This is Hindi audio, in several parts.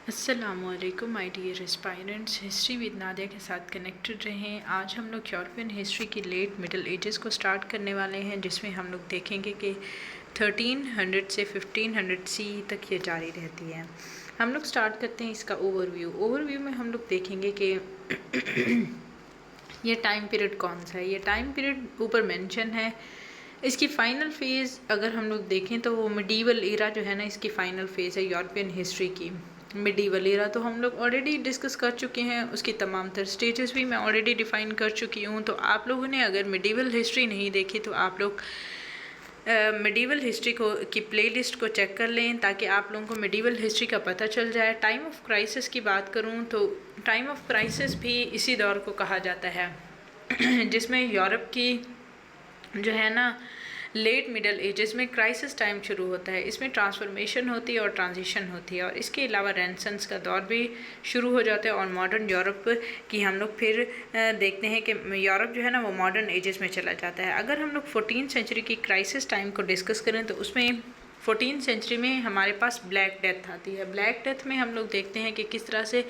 अस्सलामुअलैकुम my dear aspirants. History with Nadia के साथ कनेक्टेड रहें। आज हम लोग यूरोपियन हिस्ट्री की लेट मिडल एजेस को स्टार्ट करने वाले हैं, जिसमें हम लोग देखेंगे कि 1300 से 1500 सी तक ये जारी रहती है। हम लोग स्टार्ट करते हैं इसका ओवरव्यू में हम लोग देखेंगे कि ये टाइम पीरियड कौन सा है। ये टाइम पीरियड ऊपर मेंशन है। इसकी फ़ाइनल फेज़ अगर हम लोग देखें तो वो मिडीवल एरा जो है ना, इसकी फ़ाइनल फेज़ है यूरोपियन हिस्ट्री की। मिडीवल एरा तो हम लोग ऑलरेडी डिस्कस कर चुके हैं, उसकी तमाम तर स्टेजेस भी मैं ऑलरेडी डिफ़ाइन कर चुकी हूँ। तो आप लोगों ने अगर मिडीवल हिस्ट्री नहीं देखी तो आप लोग मिडीवल हिस्ट्री की प्लेलिस्ट को चेक कर लें, ताकि आप लोगों को मिडीवल हिस्ट्री का पता चल जाए। टाइम ऑफ क्राइसिस की बात करूँ तो टाइम ऑफ क्राइसिस भी इसी दौर को कहा जाता है जिसमें यूरोप की जो है ना लेट मिडल एजेस में क्राइसिस टाइम शुरू होता है। इसमें ट्रांसफॉर्मेशन होती है और ट्रांजिशन होती है, और इसके अलावा रेनेसांस का दौर भी शुरू हो जाता है। और मॉडर्न यूरोप की हम लोग फिर देखते हैं कि यूरोप जो है ना वो मॉडर्न एजेस में चला जाता है। अगर हम लोग 14th सेंचुरी की क्राइसिस टाइम को डिस्कस करें तो उसमें 14th सेंचुरी में हमारे पास ब्लैक डेथ आती है। ब्लैक डेथ में हम लोग देखते हैं कि किस तरह से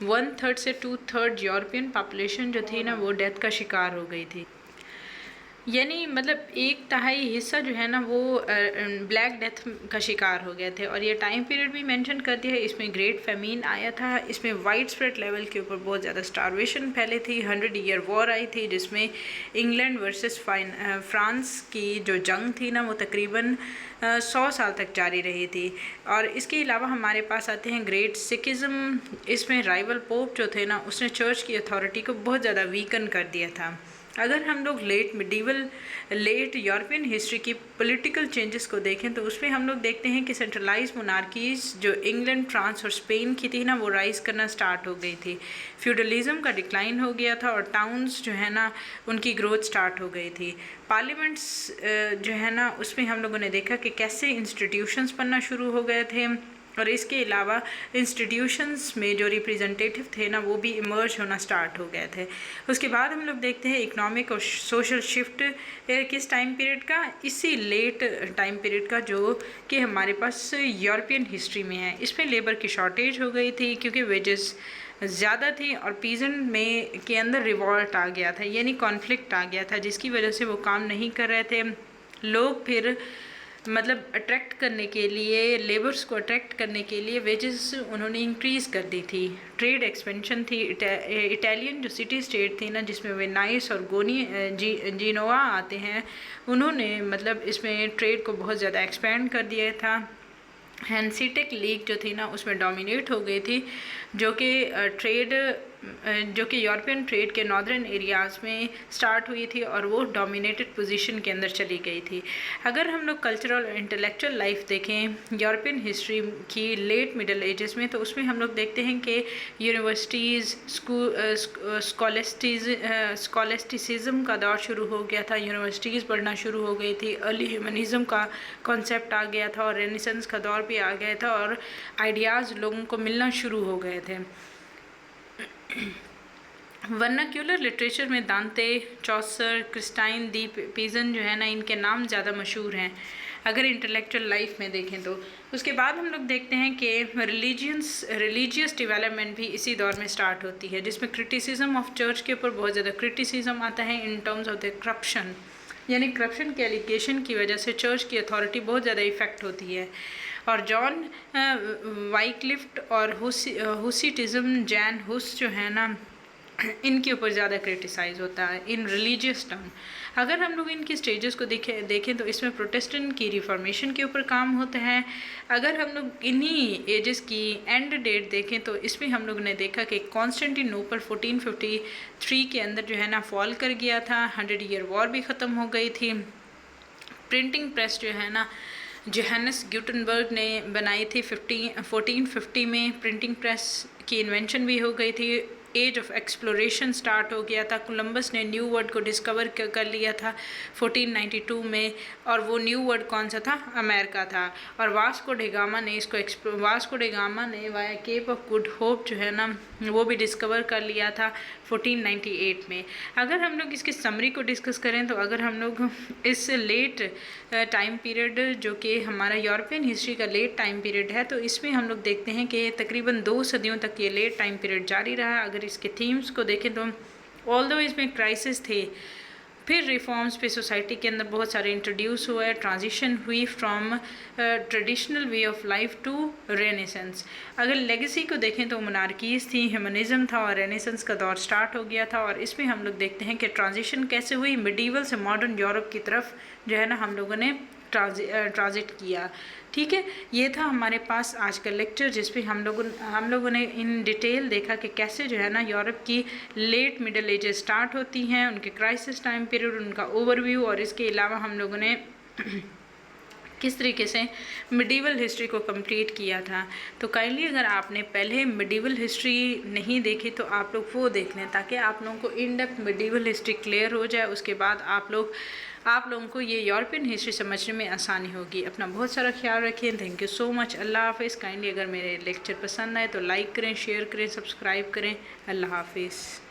1/3 से 2/3 यूरोपियन पॉपुलेशन जो थी ना वो डेथ का शिकार हो गई थी। यानी मतलब 1/3 हिस्सा जो है ना वो ब्लैक डेथ का शिकार हो गए थे। और ये टाइम पीरियड भी मेंशन कर दिया है। इसमें ग्रेट फेमीन आया था। इसमें वाइड स्प्रेड लेवल के ऊपर बहुत ज़्यादा स्टारवेशन फैले थी। 100 ईयर वॉर आई थी, जिसमें इंग्लैंड वर्सेस फ्रांस की जो जंग थी ना वो तकरीबन 100 साल तक जारी रही थी। और इसके अलावा हमारे पास आते हैं ग्रेट सिखिज़्म। इसमें राइवल पोप जो थे ना उसने चर्च की अथॉरिटी को बहुत ज़्यादा वीकन कर दिया था। अगर हम लोग लेट यूरोपियन हिस्ट्री की पॉलिटिकल चेंजेस को देखें तो उसमें हम लोग देखते हैं कि सेंट्रलाइज मोनार्कीज जो इंग्लैंड, फ्रांस और स्पेन की थी ना वो राइज करना स्टार्ट हो गई थी। फ्यूडलिज्म का डिक्लाइन हो गया था और टाउन्स जो है ना उनकी ग्रोथ स्टार्ट हो गई थी। पार्लियामेंट्स जो है ना उसमें हम लोगों ने देखा कि कैसे इंस्टीट्यूशंस बनना शुरू हो गए थे। और इसके अलावा इंस्टीट्यूशंस में जो रिप्रेजेंटेटिव थे ना वो भी इमर्ज होना स्टार्ट हो गए थे। उसके बाद हम लोग देखते हैं इकोनॉमिक और सोशल शिफ्ट किस टाइम पीरियड का, इसी लेट टाइम पीरियड का जो कि हमारे पास यूरोपियन हिस्ट्री में है। इसमें लेबर की शॉर्टेज हो गई थी क्योंकि वेजेस ज़्यादा थी और पीजेंट में के अंदर रिवॉल्ट आ गया था, यानी कॉन्फ्लिक्ट आ गया था, जिसकी वजह से वो काम नहीं कर रहे थे। लोग फिर मतलब अट्रैक्ट करने के लिए, लेबर्स को अट्रैक्ट करने के लिए वेजेस उन्होंने इंक्रीज़ कर दी थी। ट्रेड एक्सपेंशन थी। इटालियन जो सिटी स्टेट थी ना जिसमें वेनाइस और जीनोवा आते हैं, उन्होंने मतलब इसमें ट्रेड को बहुत ज़्यादा एक्सपेंड कर दिया था। हैंसीटेक लीग जो थी ना उसमें डोमिनेट हो गई थी, जो कि यूरोपियन ट्रेड के नॉर्दर्न एरियाज़ में स्टार्ट हुई थी और वो डोमिनेटेड पोजीशन के अंदर चली गई थी। अगर हम लोग कल्चरल और इंटेलेक्चुअल लाइफ देखें यूरोपियन हिस्ट्री की लेट मिडल एजेस में, तो उसमें हम लोग देखते हैं कि यूनिवर्सिटीज़, स्कॉलेस्टिसिज्म का दौर शुरू हो गया था। यूनिवर्सिटीज़ बढ़ना शुरू हो गई थी। अर्ली ह्यूमनिज़म का कॉन्सेप्ट आ गया था और रेनेसांस का दौर भी आ गया था और आइडियाज़ लोगों को मिलना शुरू हो गए थे। वर्नाक्यूलर लिटरेचर में दांते, चौसर, क्रिस्टाइन दी पीजन जो है ना इनके नाम ज़्यादा मशहूर हैं अगर इंटेलेक्चुअल लाइफ में देखें तो। उसके बाद हम लोग देखते हैं कि रिलीजियस डेवलपमेंट भी इसी दौर में स्टार्ट होती है, जिसमें क्रिटिसिज्म ऑफ चर्च के ऊपर बहुत ज़्यादा क्रिटिसिज्म आता है in terms of the corruption, यानी करप्शन के एलिगेशन की वजह से चर्च की अथॉरिटी बहुत ज़्यादा इफ़ेक्ट होती है। और जॉन वाइक्लिफ्ट और हुसिटिज़म, जैन हुस जो है ना इनके ऊपर ज़्यादा क्रिटिसाइज़ होता है इन रिलीजियस टर्म। अगर हम लोग इनकी स्टेजेस को देखें तो इसमें प्रोटेस्टेंट की रिफॉर्मेशन के ऊपर काम होता है। अगर हम लोग इन्हीं एजेस की एंड डेट देखें तो इसमें हम लोग ने देखा कि कॉन्स्टेंटिनोपल 1453 के अंदर जो है ना फॉल कर गया था। 100 ईयर वॉर भी ख़त्म हो गई थी। प्रिंटिंग प्रेस जो है ना जोहानस गुटेनबर्ग ने बनाई थी। 1450 में प्रिंटिंग प्रेस की इन्वेंशन भी हो गई थी। एज ऑफ एक्सप्लोरेशन स्टार्ट हो गया था। कोलंबस ने न्यू वर्ल्ड को डिस्कवर कर लिया था 1492 में, और वो न्यू वर्ल्ड कौन सा था? अमेरिका था। और वास्को डे गामा ने via Cape of Good Hope जो है ना वो भी डिस्कवर कर लिया था 1498 में। अगर हम लोग इसकी समरी को डिस्कस करें तो अगर हम लोग इस लेट टाइम पीरियड जो कि हमारा यूरोपियन हिस्ट्री का लेट टाइम पीरियड है, तो इसमें हम लोग देखते हैं कि तकरीबन 2 सदियों तक ये लेट टाइम पीरियड जारी रहा। अगर इसके थीम्स को देखें तो ऑल्दो इसमें क्राइसिस थे, फिर रिफॉर्म्स पे सोसाइटी के अंदर बहुत सारे इंट्रोड्यूस हुए, ट्रांजिशन हुई from traditional way of life to renaissance. अगर लेगेसी को देखें तो मोनार्कीज थी, ह्यूमनिज्म था और रेनेसेंस का दौर स्टार्ट हो गया था। और इसमें हम लोग देखते हैं कि ट्रांजिशन कैसे हुई, मिडीवल से मॉडर्न यूरोप की तरफ जो है ना हम लोगों ने ट्रांजिट किया। ठीक है, ये था हमारे पास आज का लेक्चर जिसपे हम लोगों ने इन डिटेल देखा कि कैसे जो है ना यूरोप की लेट मिडल एजेस स्टार्ट होती हैं, उनके क्राइसिस टाइम पीरियड, उनका ओवरव्यू, और इसके अलावा हम लोगों ने किस तरीके से मिडीवल हिस्ट्री को कंप्लीट किया था। तो काइंडली अगर आपने पहले मिडीवल हिस्ट्री नहीं देखी तो आप लोग वो देख लें, ताकि आप लोगों को in depth medieval history clear हो जाए। उसके बाद आप लोगों को ये यूरोपियन हिस्ट्री समझने में आसानी होगी। अपना बहुत सारा ख्याल रखें। Thank you so much. अल्लाह हाफिज़। काइंडली अगर मेरे लेक्चर पसंद आए तो लाइक करें, शेयर करें, सब्सक्राइब करें। अल्लाह हाफिज़।